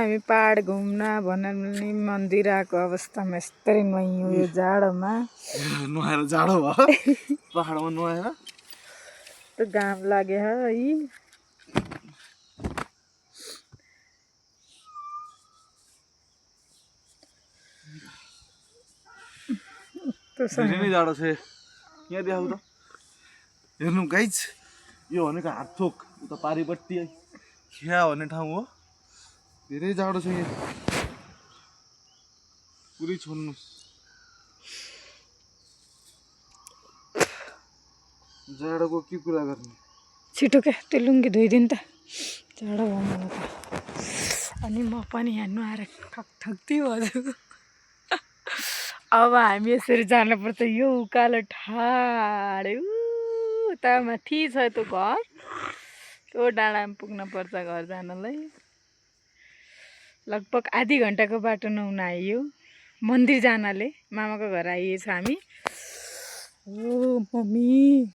हामी पहाड घुम्न भन्ने मन्दिर आएको अवस्थामा यस्तरी नुहाइयो यो जाडोमा नुहाएर जाडो भयो पहाडमा नुहाएर त घाम लाग्यो है धेरै नै जाडो छ यहाँ देखाउ त हेर्नु गाइज यो भनेको हातथोक उता पारिपट्टि खिया भन्ने ठाउँ हो धेरै जाडो छ यहाँ पुरै छोड्नु जाडोको के कुरा गर्ने छिटो क्या त्यो लुङ्गी धोइदिनु त जाडो भयो मलाई त अनि म पनि यहाँ नुहाएर ठकठक्ती हजुर अब हामी यसरी जानुपर्छ यो उकालो ठाडै उता माथि छ त्यो घर त्यो डाँडामा पुग्नुपर्छ घर जानलाई लगभग आधी घन्टाको बाटो नुहाउन आइयो मन्दिर जानले मामाको घर आइएछ हामी ओ मम्मी